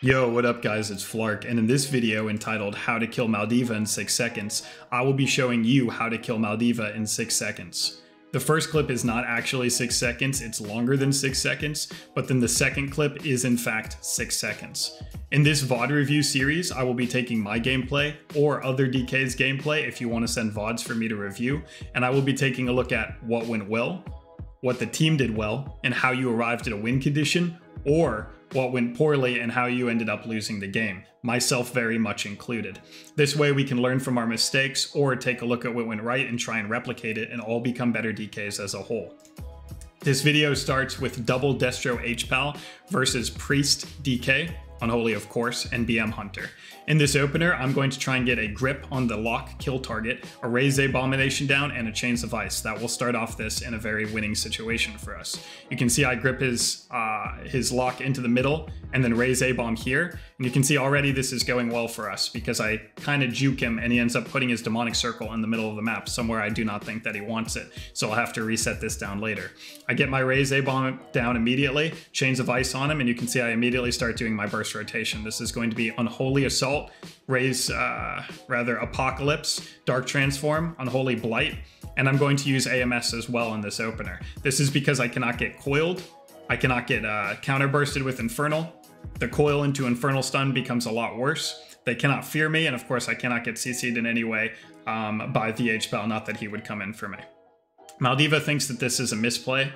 Yo, what up guys, it's Flark, and in this video entitled How to Kill Maldiva in 6 Seconds, I will be showing you how to kill Maldiva in 6 seconds. The first clip is not actually 6 seconds, it's longer than 6 seconds, but then the second clip is in fact 6 seconds. In this VOD review series, I will be taking my gameplay or other DK's gameplay if you want to send VODs for me to review, and I will be taking a look at what went well, what the team did well, and how you arrived at a win condition, or what went poorly and how you ended up losing the game, myself very much included. This way we can learn from our mistakes or take a look at what went right and try and replicate it and all become better DKs as a whole. This video starts with double Destro HPAL versus Priest DK, Unholy of course, and BM Hunter. In this opener, I'm going to try and get a grip on the lock kill target, a raise abomination down, and a chains of ice. That will start off this in a very winning situation for us. You can see I grip his lock into the middle and then raise a bomb here. And you can see already this is going well for us because I kind of juke him and he ends up putting his demonic circle in the middle of the map, somewhere I do not think that he wants it. So I'll have to reset this down later. I get my raise a bomb down immediately, chains of ice on him, and you can see I immediately start doing my burst rotation. This is going to be Unholy Assault, raise, Apocalypse, Dark Transform, Unholy Blight, and I'm going to use AMS as well in this opener. This is because I cannot get coiled, I cannot get counter bursted with Infernal. The coil into Infernal Stun becomes a lot worse. They cannot fear me, and of course I cannot get CC'd in any way by the HPAL, not that he would come in for me. Maldiva thinks that this is a misplay,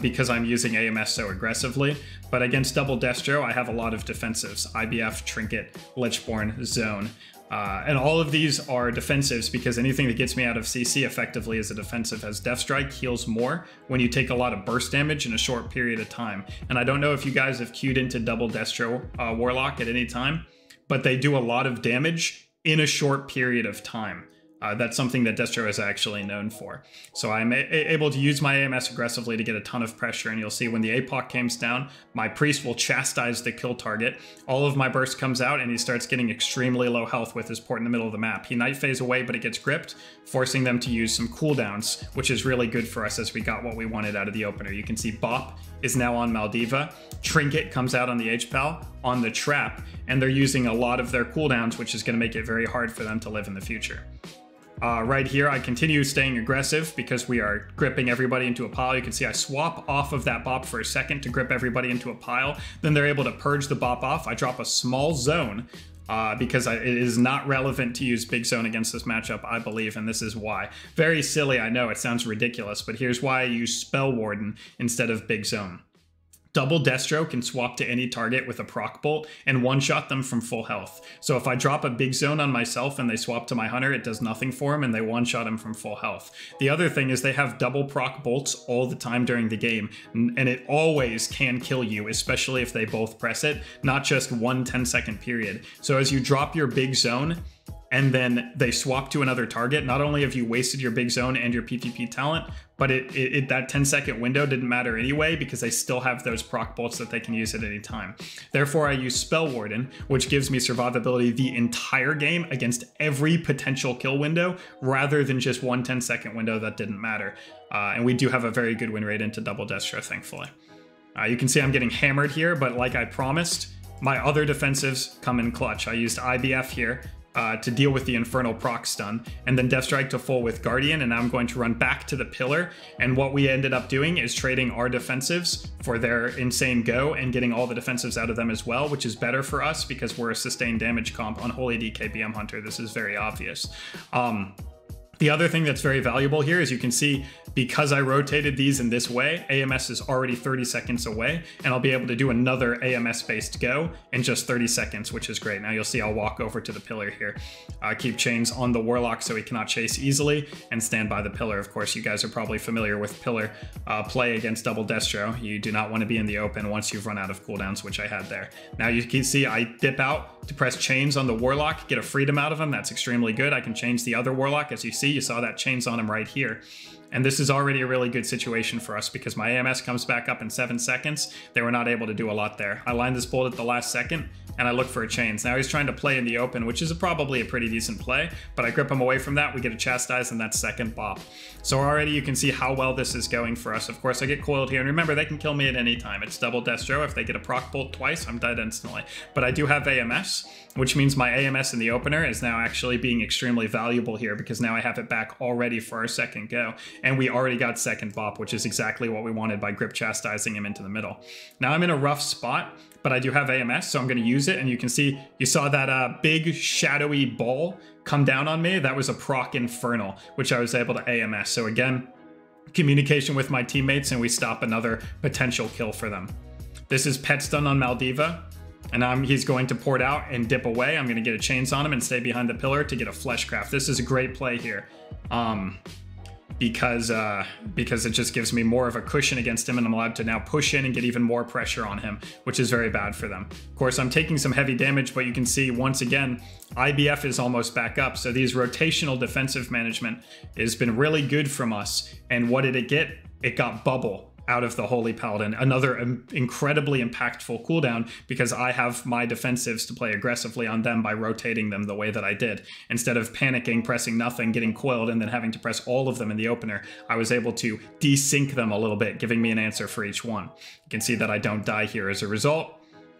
because I'm using AMS so aggressively, but against double Destro, I have a lot of defensives, IBF, Trinket, Lichborn, Zone, and all of these are defensives because anything that gets me out of CC effectively is a defensive, as Death Strike heals more when you take a lot of burst damage in a short period of time. And I don't know if you guys have queued into double Destro Warlock at any time, but they do a lot of damage in a short period of time. That's something that Destro is actually known for. So I'm able to use my AMS aggressively to get a ton of pressure, and you'll see when the APOC comes down, my Priest will chastise the kill target. All of my burst comes out, and he starts getting extremely low health with his port in the middle of the map. He Night Phase away, but it gets gripped, forcing them to use some cooldowns, which is really good for us as we got what we wanted out of the opener. You can see Bop is now on Maldiva, Trinket comes out on the HPAL, on the Trap, and they're using a lot of their cooldowns, which is going to make it very hard for them to live in the future. Right here, I continue staying aggressive because we are gripping everybody into a pile. You can see I swap off of that Bop for a second to grip everybody into a pile. Then they're able to purge the Bop off. I drop a small zone because it is not relevant to use big zone against this matchup, I believe, and this is why. Very silly, I know, it sounds ridiculous, but here's why I use Spell Warden instead of big zone. Double Destro can swap to any target with a proc bolt and one-shot them from full health. So if I drop a big zone on myself and they swap to my hunter, it does nothing for him and they one-shot him from full health. The other thing is they have double proc bolts all the time during the game, and it always can kill you, especially if they both press it, not just one 10-second period. So as you drop your big zone, and then they swap to another target, not only have you wasted your big zone and your PvP talent, but that 10-second window didn't matter anyway because they still have those proc bolts that they can use at any time. Therefore, I use Spell Warden, which gives me survivability the entire game against every potential kill window, rather than just one 10-second window that didn't matter. And we do have a very good win rate into double Destro, thankfully. You can see I'm getting hammered here, but like I promised, my other defensives come in clutch. I used IBF here to deal with the Infernal proc stun, and then Death Strike to full with Guardian, and now I'm going to run back to the pillar, and what we ended up doing is trading our defensives for their insane go and getting all the defensives out of them as well, which is better for us because we're a sustained damage comp on Unholy DK BM Hunter. This is very obvious. The other thing that's very valuable here is you can see because I rotated these in this way, AMS is already 30 seconds away, and I'll be able to do another AMS-based go in just 30 seconds, which is great. Now you'll see I'll walk over to the pillar here. Keep chains on the Warlock so he cannot chase easily, and stand by the pillar. Of course, you guys are probably familiar with pillar play against double Destro. You do not want to be in the open once you've run out of cooldowns, which I had there. Now you can see I dip out to press chains on the Warlock, get a freedom out of him. That's extremely good. I can change the other Warlock, as you see. You saw that chains on him right here. And this is already a really good situation for us because my AMS comes back up in 7 seconds. They were not able to do a lot there. I lined this bolt at the last second, and I look for a chains. Now he's trying to play in the open, which is probably a pretty decent play, but I grip him away from that. We get a chastise and that second bop. So already you can see how well this is going for us. Of course, I get coiled here, and remember, they can kill me at any time. It's double Destro. If they get a proc bolt twice, I'm dead instantly. But I do have AMS, which means my AMS in the opener is now actually being extremely valuable here, because now I have it back already for our second go, and we already got second bop, which is exactly what we wanted by grip chastising him into the middle. Now I'm in a rough spot, but I do have AMS, so I'm going to use it, and you can see, you saw that big shadowy ball come down on me. That was a proc Infernal, which I was able to AMS. So again, communication with my teammates, and we stop another potential kill for them. This is pet stun on Maldiva, and he's going to port out and dip away. I'm going to get a chains on him and stay behind the pillar to get a fleshcraft. This is a great play here. Because it just gives me more of a cushion against him, and I'm allowed to now push in and get even more pressure on him, which is very bad for them. Of course, I'm taking some heavy damage, but you can see once again, IBF is almost back up. So these rotational defensive management has been really good from us. And what did it get? It got bubble out of the Holy Paladin, another incredibly impactful cooldown, because I have my defensives to play aggressively on them by rotating them the way that I did. Instead of panicking, pressing nothing, getting coiled, and then having to press all of them in the opener, I was able to desync them a little bit, giving me an answer for each one. You can see that I don't die here as a result.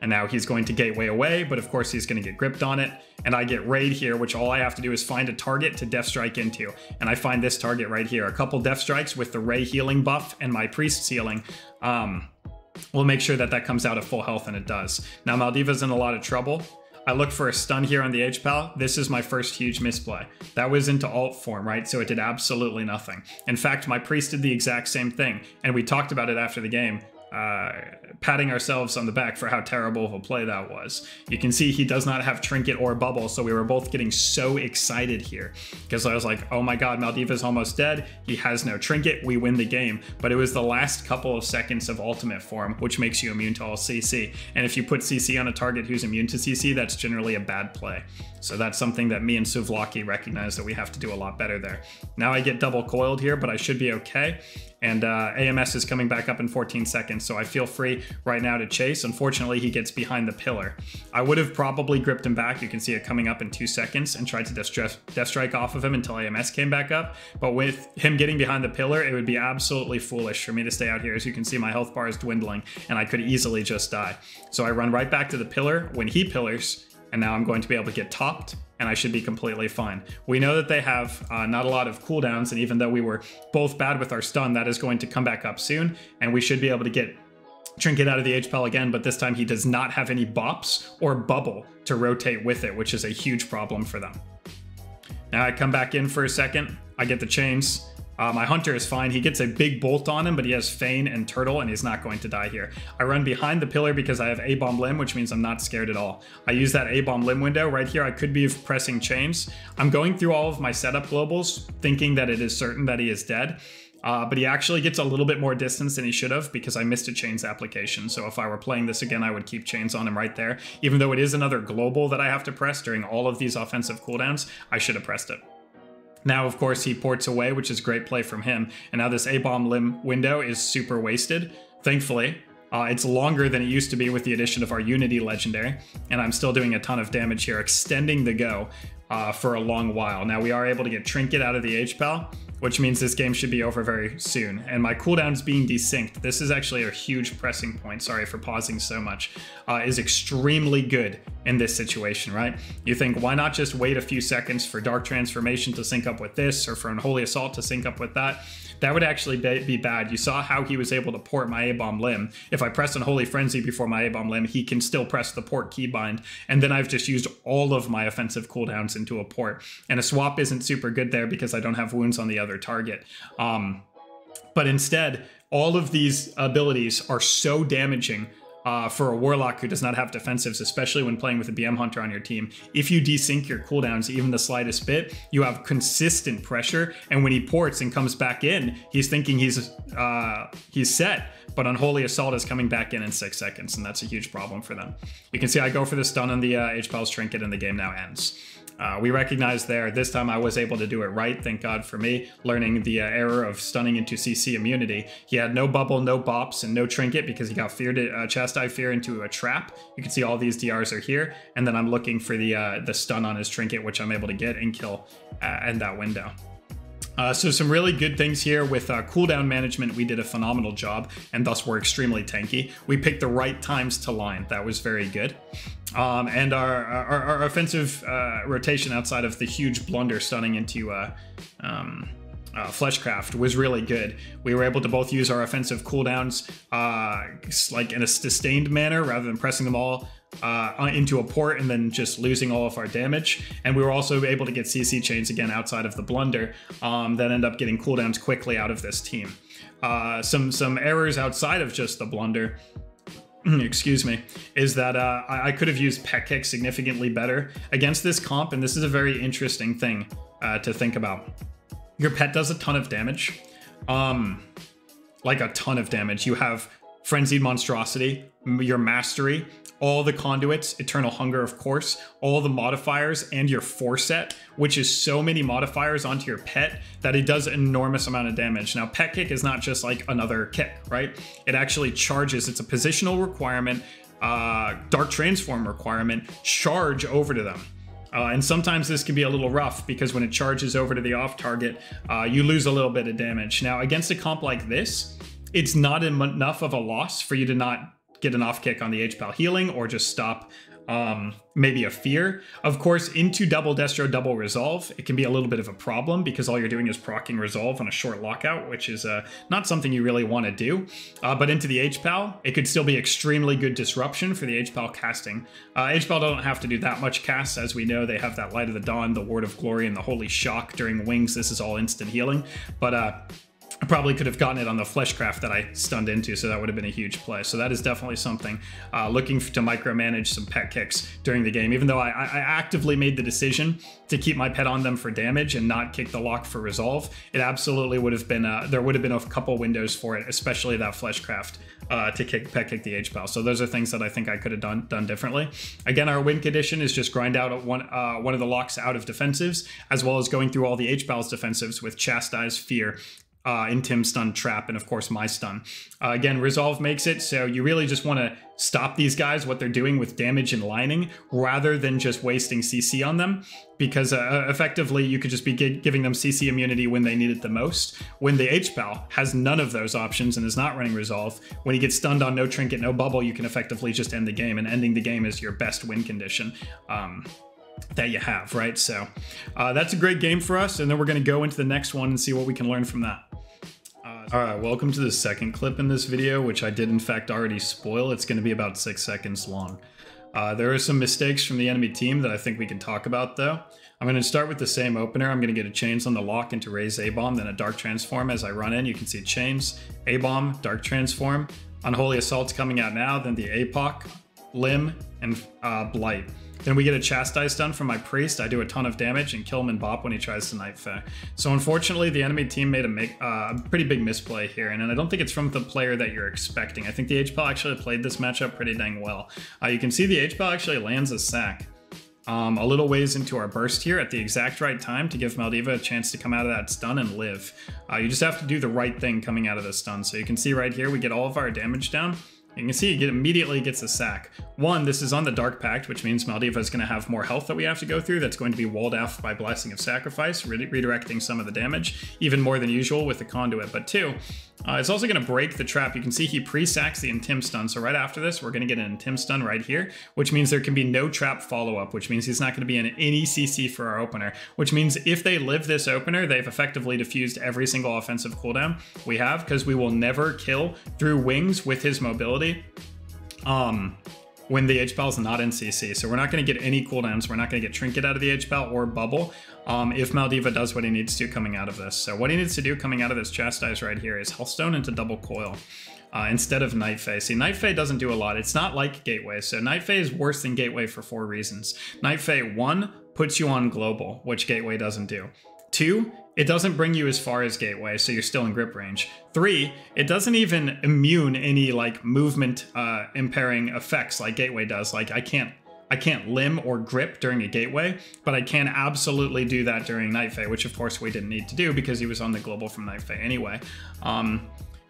And now he's going to gateway away, but of course he's going to get gripped on it. And I get raid here, which all I have to do is find a target to death strike into. And I find this target right here. A couple death strikes with the Ray healing buff and my priest's healing. We'll make sure that that comes out at full health, and it does. Now Maldiva's in a lot of trouble. I look for a stun here on the H-Pal. This is my first huge misplay. That was into alt form, right? So it did absolutely nothing. In fact, my priest did the exact same thing. And we talked about it after the game. Patting ourselves on the back for how terrible of a play that was. You can see he does not have trinket or bubble, so we were both getting so excited here, because I was like, oh my god, Maldiva's almost dead, he has no trinket, we win the game. But it was the last couple of seconds of ultimate form, which makes you immune to all CC, and if you put CC on a target who's immune to CC, that's generally a bad play. So that's something that me and Suvlaki recognize that we have to do a lot better there. Now I get double coiled here, but I should be okay. And AMS is coming back up in 14 seconds, so I feel free right now to chase. Unfortunately, he gets behind the pillar. I would have probably gripped him back. You can see it coming up in 2 seconds, and tried to death strike off of him until AMS came back up. But with him getting behind the pillar, it would be absolutely foolish for me to stay out here. As you can see, my health bar is dwindling, and I could easily just die. So I run right back to the pillar when he pillars, and now I'm going to be able to get topped, and I should be completely fine. We know that they have not a lot of cooldowns, and even though we were both bad with our stun, that is going to come back up soon, and we should be able to get trinket out of the H-Pal again, but this time he does not have any bops or bubble to rotate with it, which is a huge problem for them. Now I come back in for a second, I get the chains. My hunter is fine. He gets a big bolt on him, but he has Feign and Turtle, and he's not going to die here. I run behind the pillar because I have A-bomb limb, which means I'm not scared at all. I use that A-bomb limb window right here. I could be pressing chains. I'm going through all of my setup globals, thinking that it is certain that he is dead. But he actually gets a little bit more distance than he should have, because I missed a chains application. So if I were playing this again, I would keep chains on him right there. Even though it is another global that I have to press during all of these offensive cooldowns, I should have pressed it. Now, of course, he ports away, which is great play from him. And now this A-bomb limb window is super wasted. Thankfully, it's longer than it used to be with the addition of our Unity legendary. And I'm still doing a ton of damage here, extending the go for a long while. Now, we are able to get trinket out of the H-Pal, which means this game should be over very soon. And my cooldown's being desynced. This is actually a huge pressing point. Sorry for pausing so much. Is extremely good in this situation, right? You think, why not just wait a few seconds for Dark Transformation to sync up with this, or for Unholy Assault to sync up with that? That would actually be bad. You saw how he was able to port my A-bomb limb. If I press Unholy Frenzy before my A-bomb limb, he can still press the port keybind, and then I've just used all of my offensive cooldowns into a port. And a swap isn't super good there because I don't have wounds on the other target. But instead, all of these abilities are so damaging for a Warlock who does not have defensives, especially when playing with a BM Hunter on your team. If you desync your cooldowns even the slightest bit, you have consistent pressure, and when he ports and comes back in, he's thinking he's set, but Unholy Assault is coming back in 6 seconds, and that's a huge problem for them. You can see I go for the stun on the H-Pal's trinket, and the game now ends. We recognized there, this time I was able to do it right, thank God for me, learning the error of stunning into CC immunity. He had no bubble, no bops, and no trinket because he got chastised fear into a trap. You can see all these DRs are here, and then I'm looking for the stun on his trinket, which I'm able to get and kill in that window. So some really good things here with cooldown management. We did a phenomenal job, and thus we're extremely tanky. We picked the right times to line. That was very good. And our offensive rotation outside of the huge blunder stunning into Fleshcraft was really good. We were able to both use our offensive cooldowns like in a sustained manner rather than pressing them all into a port and then just losing all of our damage. And we were also able to get CC chains again outside of the blunder that end up getting cooldowns quickly out of this team. Some errors outside of just the blunder, excuse me, is that I could have used pet kick significantly better against this comp, and this is a very interesting thing to think about. Your pet does a ton of damage, like a ton of damage. You have Frenzied Monstrosity, your Mastery, all the conduits, Eternal Hunger, of course, all the modifiers, and your Forset, which is so many modifiers onto your pet that it does an enormous amount of damage. Now, Pet Kick is not just like another kick, right? It actually charges. It's a positional requirement, Dark Transform requirement, charge over to them. And sometimes this can be a little rough because when it charges over to the off target, you lose a little bit of damage. Now, against a comp like this, it's not enough of a loss for you to not get an off kick on the HPAL healing or just stop maybe a fear. Of course, into double Destro double resolve, it can be a little bit of a problem because all you're doing is proccing resolve on a short lockout, which is not something you really want to do. But into the HPAL, it could still be extremely good disruption for the HPAL casting. HPAL don't have to do that much cast, as we know. They have that Light of the Dawn, the Word of Glory, and the Holy Shock during Wings. This is all instant healing. But I probably could have gotten it on the Fleshcraft that I stunned into, so that would have been a huge play. So that is definitely something, looking to micromanage some pet kicks during the game, even though I actively made the decision to keep my pet on them for damage and not kick the lock for resolve. It absolutely would have been, there would have been a couple windows for it, especially that Fleshcraft, to pet kick the HPAL. So those are things that I think I could have done differently. Again, our win condition is just grind out one of the locks out of defensives, as well as going through all the HPAL's defensives with Chastise, Fear, Intim, Stun, Trap, and of course my stun. Again, Resolve makes it so you really just want to stop these guys, what they're doing with damage and lining, rather than just wasting CC on them, because effectively you could just be giving them CC immunity when they need it the most. When the HPAL has none of those options and is not running Resolve, when he gets stunned on no trinket, no bubble, you can effectively just end the game, and ending the game is your best win condition. That you have, right? So that's a great game for us, and then we're going to go into the next one and see what we can learn from that. All right, welcome to the second clip in this video, which I did in fact already spoil. It's going to be about 6 seconds long. There are some mistakes from the enemy team that I think we can talk about, though. I'm going to start with the same opener. I'm going to get a chains on the lock into Raise A-Bomb, then a Dark Transform. As I run in, you can see chains, A-Bomb, Dark Transform, Unholy Assault's coming out now, then the APOC, Limb, and Blight. Then we get a Chastise stun from my Priest. I do a ton of damage and kill him and bop when he tries to Night Fae. So unfortunately, the enemy team made a pretty big misplay here, and I don't think it's from the player that you're expecting. I think the HPAL actually played this matchup pretty dang well. You can see the HPAL actually lands a sack a little ways into our burst here at the exact right time to give Maldiva a chance to come out of that stun and live. You just have to do the right thing coming out of the stun. So you can see right here, we get all of our damage down. You can see he immediately gets a sack. One, this is on the Dark Pact, which means Maldiva is going to have more health that we have to go through. That's going to be walled off by Blessing of Sacrifice, redirecting some of the damage, even more than usual with the Conduit. But two, it's also going to break the trap. You can see he pre-sacks the Intim stun. So right after this, we're going to get an Intim stun right here, which means there can be no trap follow-up, which means he's not going to be in any CC for our opener, which means if they live this opener, they've effectively diffused every single offensive cooldown we have, because we will never kill through Wings with his mobility when the HPAL is not in CC. So we're not going to get any cooldowns. We're not going to get Trinket out of the HPAL or Bubble if Maldiva does what he needs to coming out of this. So what he needs to do coming out of this Chastise right here is Healthstone into Double Coil instead of Night Fae. See, Night Fae doesn't do a lot. It's not like Gateway. So Night Fae is worse than Gateway for 4 reasons. Night Fae, 1, puts you on Global, which Gateway doesn't do. 2, it doesn't bring you as far as Gateway, so you're still in grip range. 3, it doesn't even immune any like movement impairing effects like Gateway does. Like I can't I can't limb or grip during a gateway, but I can absolutely do that during Night Fae, which of course we didn't need to do because he was on the global from Night Fae anyway.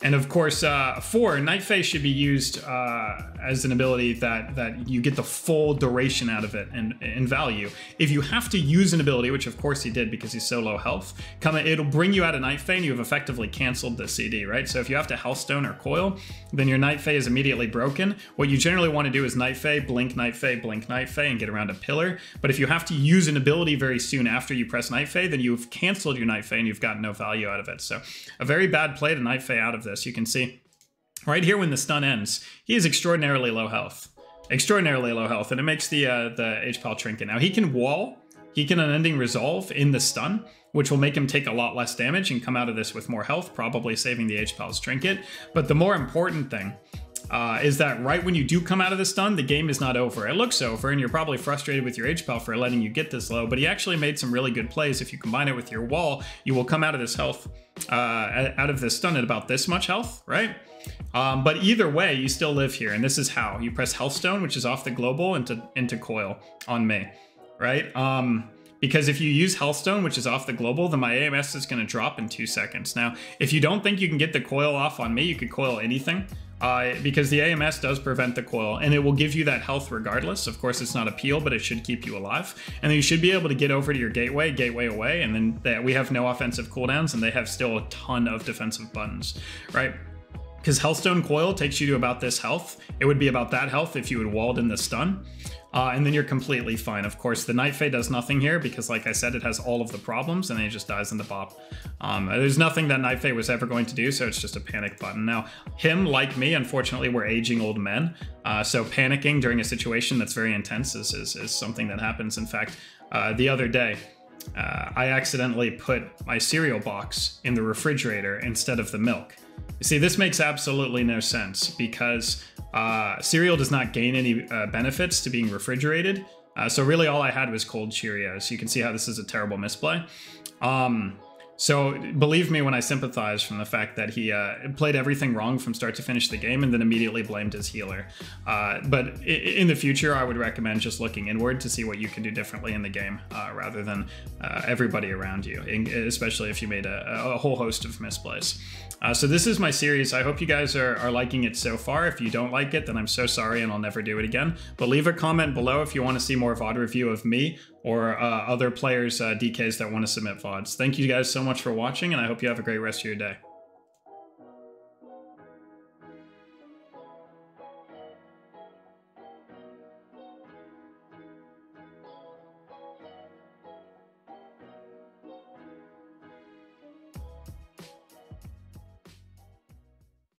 And of course, 4, Night Fae should be used as an ability that you get the full duration out of it and in value. If you have to use an ability, which of course he did because he's so low health, it'll bring you out of Night Fae and you have effectively canceled the CD, right? So if you have to Healthstone or Coil, then your Night Fae is immediately broken. What you generally want to do is Night Fae, blink Night Fae, blink Night Fae, and get around a pillar. But if you have to use an ability very soon after you press Night Fae, then you've canceled your Night Fae and you've gotten no value out of it. So a very bad play to Night Fae out of this. You can see right here when the stun ends, he is extraordinarily low health. Extraordinarily low health, and it makes the HPAL trinket. Now he can wall, he can Unending Resolve in the stun, which will make him take a lot less damage and come out of this with more health, probably saving the HPAL's trinket. But the more important thing is that right when you do come out of the stun, the game is not over. It looks over, and you're probably frustrated with your HPAL for letting you get this low, but he actually made some really good plays. If you combine it with your wall, you will come out of this health, out of this stun at about this much health, right? But either way, you still live here, and this is how. You press Healthstone, which is off the global, into Coil on me, right? Because if you use Healthstone, which is off the global, then my AMS is going to drop in 2 seconds. Now, if you don't think you can get the Coil off on me, you could Coil anything. Because the AMS does prevent the Coil, and it will give you that health regardless. Of course, it's not a peel, but it should keep you alive. And then you should be able to get over to your gateway away, and then we have no offensive cooldowns, and they have still a ton of defensive buttons, right? Because Healthstone Coil takes you to about this health. It would be about that health if you had walled in the stun. And then you're completely fine. Of course, the Night Fae does nothing here because, like I said, it has all of the problems and then it just dies in the bop. There's nothing that Night Fae was ever going to do, so it's just a panic button. Now, him, like me, unfortunately, we're aging old men. So panicking during a situation that's very intense is something that happens. In fact, the other day, I accidentally put my cereal box in the refrigerator instead of the milk. You see, this makes absolutely no sense because cereal does not gain any benefits to being refrigerated. So really all I had was cold Cheerios. You can see how this is a terrible misplay. So believe me when I sympathize from the fact that he played everything wrong from start to finish the game and then immediately blamed his healer. But in the future, I would recommend just looking inward to see what you can do differently in the game rather than everybody around you, especially if you made a whole host of misplays. So this is my series. I hope you guys are liking it so far. If you don't like it, then I'm so sorry and I'll never do it again. But leave a comment below if you want to see more VOD review of me or other players, DKs that want to submit VODs. Thank you guys so much for watching, and I hope you have a great rest of your day.